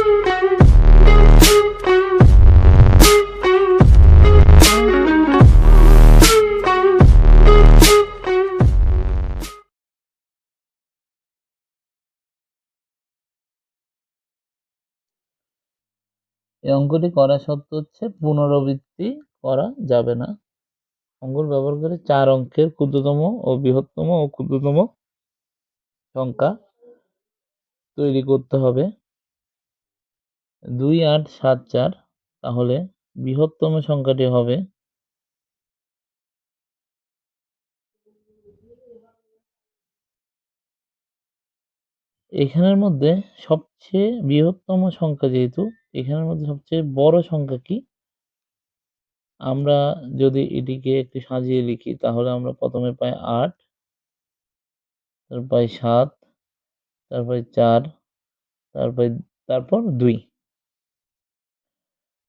এই অঙ্কটি করা শর্ত হচ্ছে পুনরাবৃত্তি করা যাবে না। অঙ্কন ব্যবহার করে 4 অঙ্কের ক্ষুদ্রতম ও বৃহত্তম ও ক্ষুদ্রতম সংখ্যা তৈরি করতে হবে। 2, 8, 7, 4। তাহলে বৃহত্তম সংখ্যাটি হবে এখানের মধ্যে সবচেয়ে বৃহত্তম সংখ্যা, যেহেতু এখানের মধ্যে সবচেয়ে বড় সংখ্যা কি, আমরা যদি এটিকে একটু সাজিয়ে লিখি তাহলে আমরা প্রথমে পাই 8, তারপর পাই 7, তারপরে 4, তারপর 2।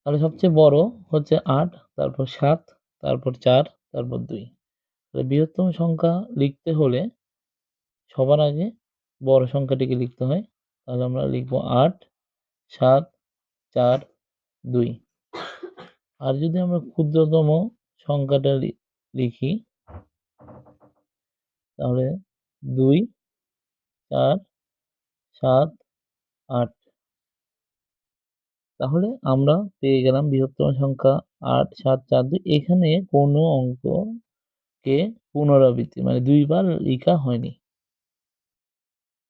তাহলে সবচেয়ে বড় হচ্ছে 8, তারপর 7, তারপর 4, তারপর 2। তাহলে বৃহত্তম সংখ্যা লিখতে হলে সবার আগে বড় সংখ্যাটিকে লিখতে হয়। তাহলে আমরা লিখব 8, 7, 4, 2। আর যদি আমরা ক্ষুদ্রতম সংখ্যাটা লিখি তাহলে 2, 4, 7, 8। তাহলে আমরা পেয়ে গেলাম বৃহত্তম সংখ্যা 8, 7, 4, 2। এখানে কোনো অঙ্ককে পুনরাবৃত্তি মানে 2 বার লিখা হয়নি।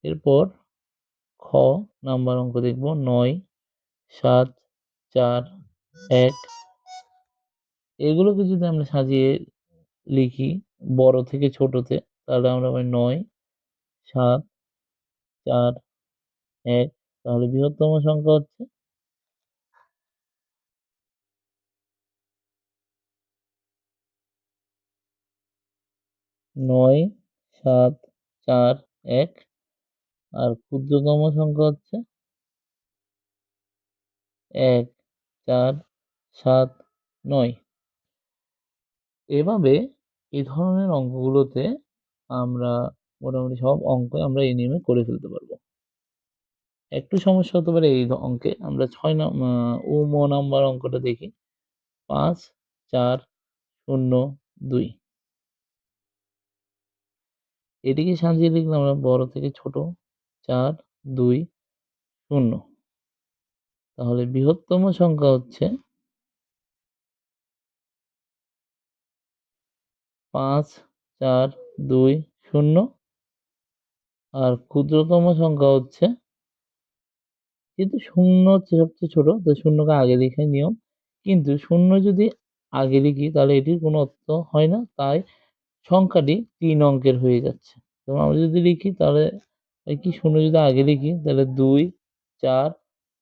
এরপর খ নাম্বার অঙ্ক দেখব। 9, 7, 4, 1। এগুলোকে যদি আমরা সাজিয়ে লিখি বড় থেকে ছোটতে, তাহলে আমরা পাই 9, 7, 4, 1। তাহলে বৃহত্তম সংখ্যা হচ্ছে 9, 7, 4, 1। আর ক্ষুদ্রতম সংখ্যা হচ্ছে 1, 4, 7, 9। এভাবে এই ধরনের অঙ্কগুলোতে আমরা মোটামুটি সব অঙ্কই আমরা এই নিয়মে করে ফেলতে পারবো। একটু সমস্যা হতে পারে এই অঙ্কে। আমরা ম নাম্বার অঙ্কটা দেখি। 5, 4, 0, 2। এটিকে সাজিয়ে লিখলাম আমরা বড় থেকে ছোট 4, 2, 0। তাহলে বৃহত্তম সংখ্যা হচ্ছে 5, 4, 2, 0। আর ক্ষুদ্রতম সংখ্যা হচ্ছে, যেহেতু 0 হচ্ছে সবচেয়ে ছোট, তো 0 কে আগে লেখাই নিয়ম। কিন্তু 0 যদি আগে লিখি তাহলে এটির কোনো অর্থ হয় না। তাই সংখ্যাটি 3 অঙ্কের হয়ে যাচ্ছে। এবং আমরা যদি লিখি তাহলে হয় কি, 0 যদি আগে লিখি তাহলে 2, 4,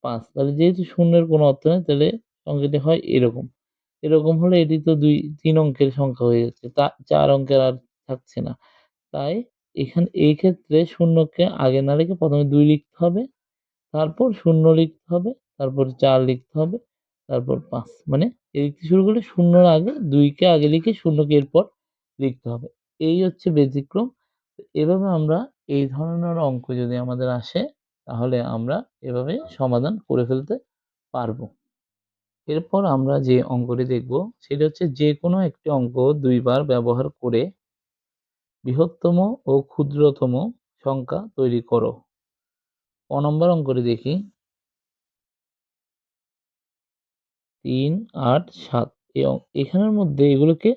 5। তাহলে যেহেতু 0 এর কোনো অর্থ নেই, তাহলে সংখ্যাটি হয় এরকম। এরকম হলে এটি তো 3 অঙ্কের সংখ্যা হয়ে যাচ্ছে। 4 অঙ্কের আর থাকছে না। তাই এই ক্ষেত্রে 0 কে আগে না লিখে ১ম এ 2 লিখতে হবে। তারপর 0 লিখতে হবে, তারপর 4 লিখতে হবে, তারপর 5। মানে লিখতে শুরু করলে 0 র আগে 2 কে আগে লিখে 0 কে এরপর লিখতে হবে। এই হচ্ছে ব্যতিক্রম। এভাবে আমরা এই ধরনের অঙ্ক যদি আমাদের আসে তাহলে আমরা এভাবে সমাধান করে ফেলতে পারবো। এরপর আমরা যে অঙ্কটি দেখব সেটা হচ্ছে যেকোনো একটি অঙ্ক 2 বার ব্যবহার করে বৃহত্তম ও ক্ষুদ্রতম সংখ্যা তৈরি করো। ক নম্বর অঙ্কটি দেখি। 3, 8, 7। এখানের মধ্যে এগুলোকে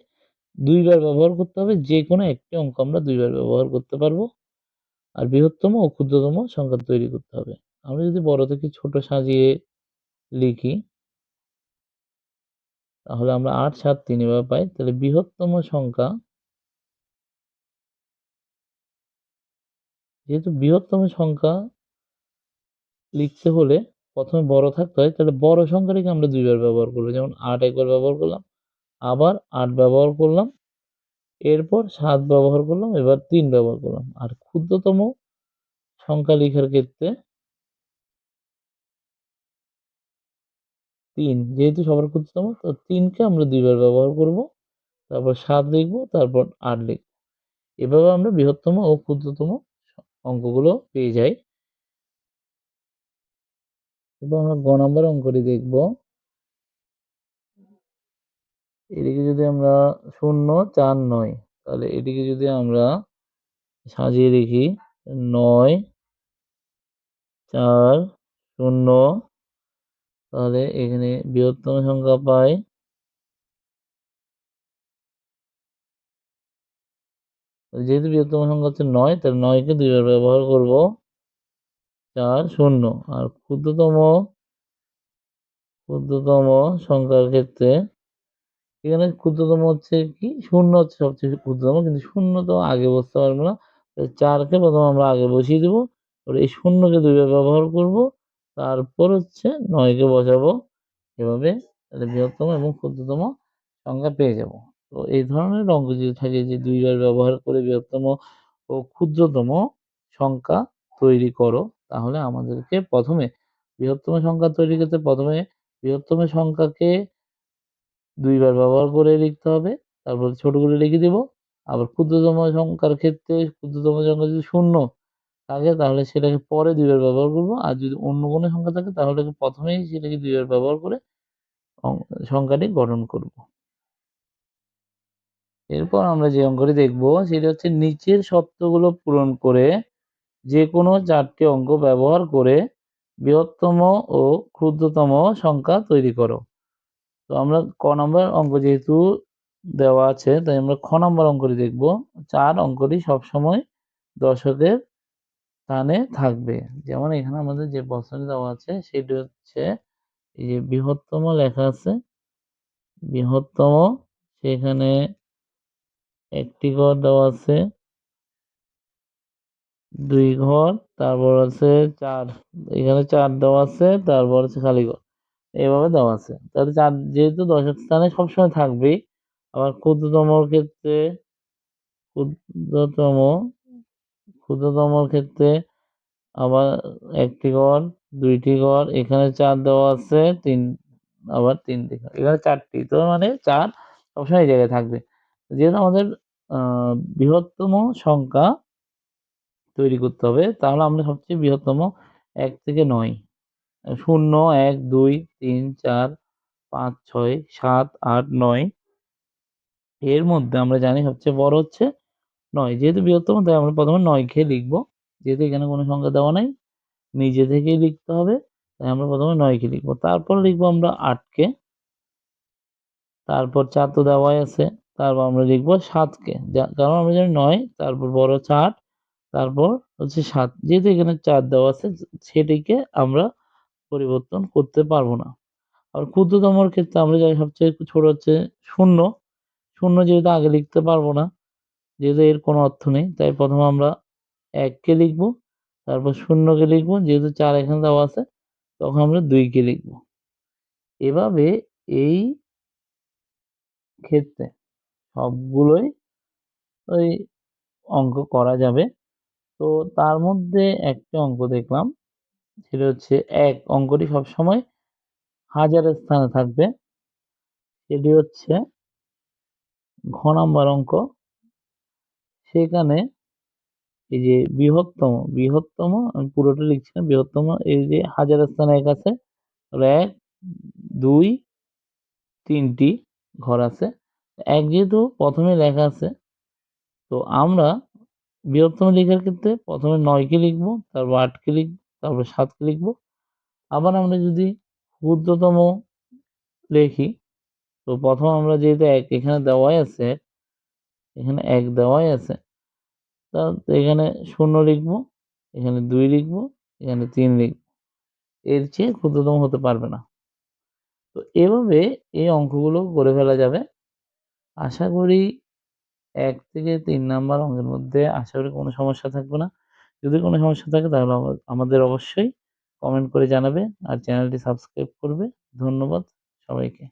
2 বার ব্যবহার করতে হবে। যেকোনো একটি অঙ্ক আমরা 2 বার ব্যবহার করতে পারবো। আর বৃহত্তম ও ক্ষুদ্রতম সংখ্যা তৈরি করতে হবে। আমরা যদি বড় থেকে ছোট সাজিয়ে লিখি তাহলে আমরা 8, 7, 3 এভাবে পাই। তাহলে বৃহত্তম সংখ্যা, যেহেতু বৃহত্তম সংখ্যা লিখতে হলে ১ম এ বড় থাকতে হয়, তাহলে বড় সংখ্যাটিকে আমরা 2 বার ব্যবহার করব। যেমন 8 একবার ব্যবহার করলাম, আবার 8 ব্যবহার করলাম, এরপর 7 ব্যবহার করলাম, এবার 3 ব্যবহার করলাম। আর ক্ষুদ্রতম সংখ্যা লিখার ক্ষেত্রে 3, যেহেতু সবার ক্ষুদ্রতম, তো 3 কে আমরা 2 বার ব্যবহার করব। তারপর 7 লিখব, তারপর 8 লিখব। এভাবে আমরা বৃহত্তম ও ক্ষুদ্রতম অঙ্কগুলো পেয়ে যাই। এবার আমরা গ নাম্বার অঙ্কটি দেখব। এদিকে যদি আমরা 0, 4, 9 তাহলে এটিকে যদি আমরা সাজিয়ে লিখি 9, 4, 0 তাহলে এখানে বৃহত্তম সংখ্যা পাই যেহেতু বৃহত্তম সংখ্যা হচ্ছে 9 তাহলে 9 কে 2 বার ব্যবহার করব 4, 0 আর ক্ষুদ্রতম সংখ্যার ক্ষেত্রে এখানে ক্ষুদ্রতম হচ্ছে কি 0 হচ্ছে সবচেয়ে ক্ষুদ্রতম কিন্তু 0 তো আগে বসতে পারবো না। তাই 4 কে প্রথমে আমরা আগে বসিয়ে দিব। তারপরে এই 0 কে 2 বার ব্যবহার করব। তারপর হচ্ছে 9 কে বসাবো। এভাবে তাহলে বৃহত্তম এবং ক্ষুদ্রতম সংখ্যা পেয়ে যাব। তো এই ধরনের অঙ্ক যদি থাকে যে 2 বার ব্যবহার করে বৃহত্তম ও ক্ষুদ্রতম সংখ্যা তৈরি করো, তাহলে আমাদেরকে বৃহত্তম সংখ্যা তৈরি করতে বৃহত্তম সংখ্যাকে 2 বার ব্যবহার করে লিখতে হবে। তারপর ছোটগুলো লিখে দিব। আবার ক্ষুদ্রতম সংখ্যার ক্ষেত্রে ক্ষুদ্রতম সংখ্যা যদি 0 থাকে তাহলে সেটাকে পরে 2 বার ব্যবহার করব। আর যদি অন্য কোনো সংখ্যা থাকে তাহলে প্রথমেই সেটাকে 2 বার ব্যবহার করে অং সংখ্যাটি গঠন করব। এরপর আমরা যে অঙ্কটি দেখব সেটা হচ্ছে নিচের শর্তগুলো পূরণ করে যেকোনো 4 টি অঙ্ক ব্যবহার করে বৃহত্তম ও ক্ষুদ্রতম সংখ্যা তৈরি করো। তো আমরা ক নাম্বার অঙ্ক যেহেতু দেওয়া আছে তাই আমরা খ নাম্বার অঙ্কটি দেখব। 4 অঙ্কটি সবসময় দশকের স্থানে থাকবে। যেমন এখানে আমাদের যে প্রশ্নটি দেওয়া আছে সেটি হচ্ছে এই যে বৃহত্তম লেখা আছে, বৃহত্তম সেখানে একটি ঘর দেওয়া আছে, 2 ঘর, তারপর আছে 4 এখানে 4 দেওয়া আছে, তারপর হচ্ছে খালি ঘর। এভাবে দেওয়া আছে। তাহলে 4 যেহেতু দশক স্থানে সবসময় থাকবেই। আবার ক্ষুদ্রতম ক্ষুদ্রতমর ক্ষেত্রে আবার ১ টি ঘর, ২ টি ঘর, এখানে ৪ দেওয়া আছে, আবার ৩ টি ঘর। এখানে ৪ টি। তো মানে ৪ সবসময় এই জায়গায় থাকবে। যেহেতু আমাদের আ বৃহত্তম সংখ্যা তৈরি করতে হবে, তাহলে আমরা সবচেয়ে বৃহত্তম ১ থেকে ৯ ০, ১, ২, ৩, ৪, ৫, ৬, ৭, ৮, ৯ এর মধ্যে আমরা জানি সবচেয়ে বড় হচ্ছে ৯ যেহেতু বৃহত্তম তাই আমরা প্রথমে ৯ কে লিখব। যেহেতু এখানে কোনো সংখ্যা দেওয়া নাই, নিজে থেকেই লিখতে হবে। তাই আমরা প্রথমে ৯ কে লিখব। তারপর লিখব আমরা ৮ কে। তারপর ৪ তো দেওয়াই আছে। তারপর আমরা লিখব ৭ কে। কারণ আমরা জানি ৯ তারপর বড় হচ্ছে ৮ তারপর হচ্ছে ৭। যেহেতু এখানে ৪ দেওয়া আছে সেটিকে আমরা পরিবর্তন করতে পারব না। আর ক্ষুদ্রতমর ক্ষেত্রে আমরা জানি সবচেয়ে ছোট হচ্ছে ০। ০ যেহেতু আগে লিখতে পারব না, যেহেতু এর কোনো অর্থ নেই। তাই প্রথমে আমরা ১ কে লিখব, তারপর ০ কে লিখব। যেহেতু ৪ এখানে দেওয়া আছে, তখন আমরা ২ কে লিখব। এভাবে এই ক্ষেত্রে সবগুলোই ওই অঙ্ক করা যাবে। তো তার মধ্যে একটা অঙ্ক দেখলাম, সেটা হচ্ছে ১ অঙ্কটি সবসময় হাজারের স্থানে থাকবে। সেটি হচ্ছে ঘ নাম্বার অঙ্ক। সেখানে এই যে বৃহত্তম আমি পুরোটা লিখছি না, বৃহত্তম এই যে হাজারের স্থানে ১ আছে। ১, ২, ৩ টি ঘর আছে। ১ যেহেতু প্রথমে লেখা আছে, তো আমরা বৃহত্তম লেখার ক্ষেত্রে প্রথমে ৯ কে লিখব, তারপর ৮ কে লিখব, তারপর ৭ কে লিখব। আবার আমরা যদি ক্ষুদ্রতম লিখি, তো প্রথম আমরা যেহেতু ১ এখানে দেওয়াই আছে, এখানে ১ দেওয়াই আছে। তো এখানে ০ লিখব, এখানে ২ লিখব, এখানে ৩ লিখব। এর চেয়ে ক্ষুদ্রতম হতে পারবে না। তো এভাবে এই অঙ্কগুলো করে ফেলা যাবে। আশা করি ১ থেকে ৩ নাম্বার অঙ্কের মধ্যে আশা করি কোনো সমস্যা থাকবে না। যদি কোনো সমস্যা থাকে তাহলে আমাদের অবশ্যই কমেন্ট করে জানাবে আর চ্যানেলটি সাবস্ক্রাইব করবে। ধন্যবাদ সবাইকে।